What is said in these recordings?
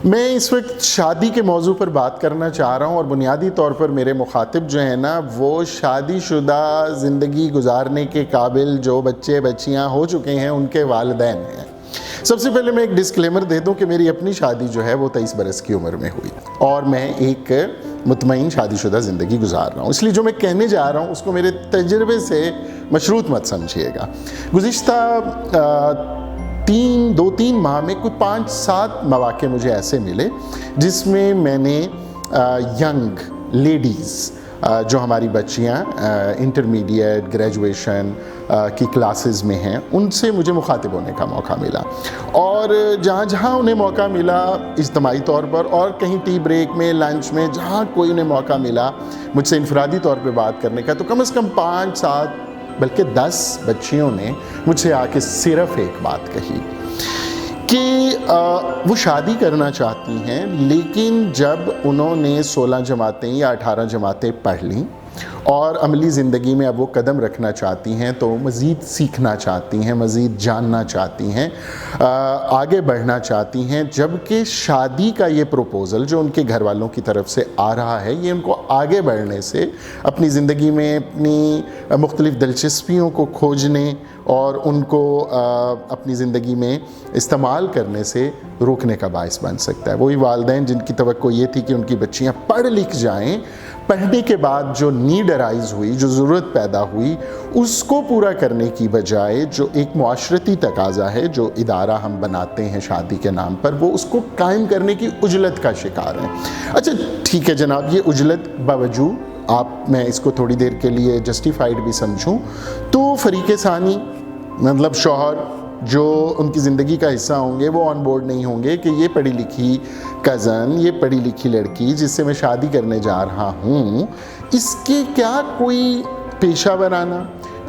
میں اس وقت شادی کے موضوع پر بات کرنا چاہ رہا ہوں، اور بنیادی طور پر میرے مخاطب جو ہیں نا وہ شادی شدہ زندگی گزارنے کے قابل جو بچے بچیاں ہو چکے ہیں ان کے والدین ہیں۔ سب سے پہلے میں ایک ڈسکلیمر دے دوں کہ میری اپنی شادی جو ہے وہ 23 برس کی عمر میں ہوئی، اور میں ایک مطمئن شادی شدہ زندگی گزار رہا ہوں، اس لیے جو میں کہنے جا رہا ہوں اس کو میرے تجربے سے مشروط مت سمجھیے گا۔ گزشتہ 2-3 ماہ میں کوئی 5-7 مواقع مجھے ایسے ملے جس میں میں نے ینگ لیڈیز جو ہماری بچیاں انٹرمیڈیٹ گریجویشن کی کلاسز میں ہیں ان سے مجھے مخاطب ہونے کا موقع ملا، اور جہاں جہاں انہیں موقع ملا اجتماعی طور پر اور کہیں ٹی بریک میں لنچ میں جہاں کوئی انہیں موقع ملا مجھ سے انفرادی طور پہ بات کرنے کا، تو کم از کم 5-7 بلکہ 10 بچیوں نے مجھ سے آ کے صرف ایک بات کہی کہ وہ شادی کرنا چاہتی ہیں، لیکن جب انہوں نے 16 جماعتیں یا 18 جماعتیں پڑھ لیں اور عملی زندگی میں اب وہ قدم رکھنا چاہتی ہیں تو مزید سیکھنا چاہتی ہیں، مزید جاننا چاہتی ہیں، آگے بڑھنا چاہتی ہیں، جبکہ شادی کا یہ پروپوزل جو ان کے گھر والوں کی طرف سے آ رہا ہے یہ ان کو آگے بڑھنے سے، اپنی زندگی میں اپنی مختلف دلچسپیوں کو کھوجنے اور ان کو اپنی زندگی میں استعمال کرنے سے روکنے کا باعث بن سکتا ہے۔ وہی والدین جن کی توقع یہ تھی کہ ان کی بچیاں پڑھ لکھ جائیں، پڑھنے کے بعد جو نیڈ ارائز ہوئی، جو ضرورت پیدا ہوئی، اس کو پورا کرنے کی بجائے جو ایک معاشرتی تقاضا ہے جو ادارہ ہم بناتے ہیں شادی کے نام پر، وہ اس کو قائم کرنے کی عجلت کا شکار ہیں۔ اچھا ٹھیک ہے جناب، یہ عجلت باوجود میں اس کو تھوڑی دیر کے لیے جسٹیفائیڈ بھی سمجھوں تو فریق ثانی مطلب شوہر جو ان کی زندگی کا حصہ ہوں گے وہ آن بورڈ نہیں ہوں گے کہ یہ پڑھی لکھی کزن، یہ پڑھی لکھی لڑکی جس سے میں شادی کرنے جا رہا ہوں، اس کے کیا کوئی پیشہ ورانہ،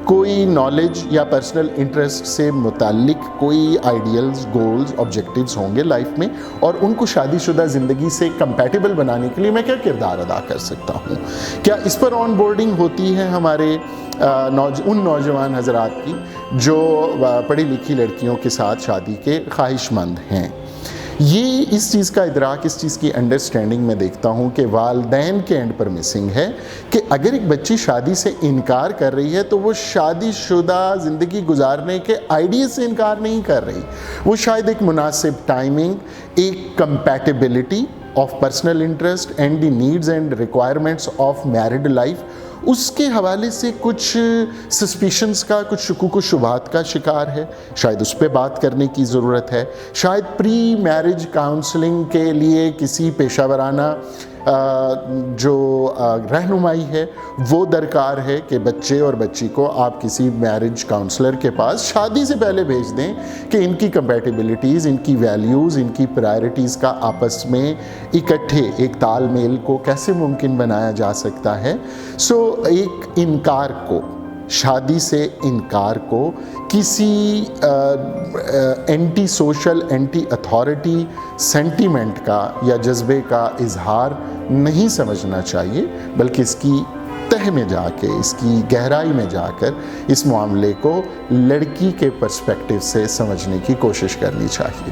کوئی نالج یا پرسنل انٹرسٹ سے متعلق کوئی آئیڈیلز، گولز، آبجیکٹیوز ہوں گے لائف میں، اور ان کو شادی شدہ زندگی سے کمپیٹیبل بنانے کے لیے میں کیا کردار ادا کر سکتا ہوں؟ کیا اس پر آن بورڈنگ ہوتی ہے ہمارے ان نوجوان حضرات کی جو پڑھی لکھی لڑکیوں کے ساتھ شادی کے خواہش مند ہیں؟ یہ اس چیز کا ادراک، اس چیز کی انڈرسٹینڈنگ میں دیکھتا ہوں کہ والدین کے اینڈ پر مسنگ ہے کہ اگر ایک بچی شادی سے انکار کر رہی ہے تو وہ شادی شدہ زندگی گزارنے کے آئیڈیا سے انکار نہیں کر رہی، وہ شاید ایک مناسب ٹائمنگ، ایک compatibility of personal interest and the needs and requirements of married life, اس کے حوالے سے کچھ سسپیشنز کا، کچھ شکوک و شبہات کا شکار ہے، شاید اس پہ بات کرنے کی ضرورت ہے، شاید پری میرج کاؤنسلنگ کے لیے کسی پیشہ ورانہ جو رہنمائی ہے وہ درکار ہے کہ بچے اور بچی کو آپ کسی میرج کاؤنسلر کے پاس شادی سے پہلے بھیج دیں کہ ان کی کمپیٹیبلٹیز، ان کی ویلیوز، ان کی پرائرٹیز کا آپس میں اکٹھے ایک تال میل کو کیسے ممکن بنایا جا سکتا ہے۔ ایک انکار کو، شادی سے انکار کو کسی anti social, anti authority sentiment کا یا جذبے کا اظہار نہیں سمجھنا چاہیے، بلکہ اس کی تہ میں جا کے، اس کی گہرائی میں جا کر اس معاملے کو لڑکی کے پرسپیکٹیو سے سمجھنے کی کوشش کرنی چاہیے۔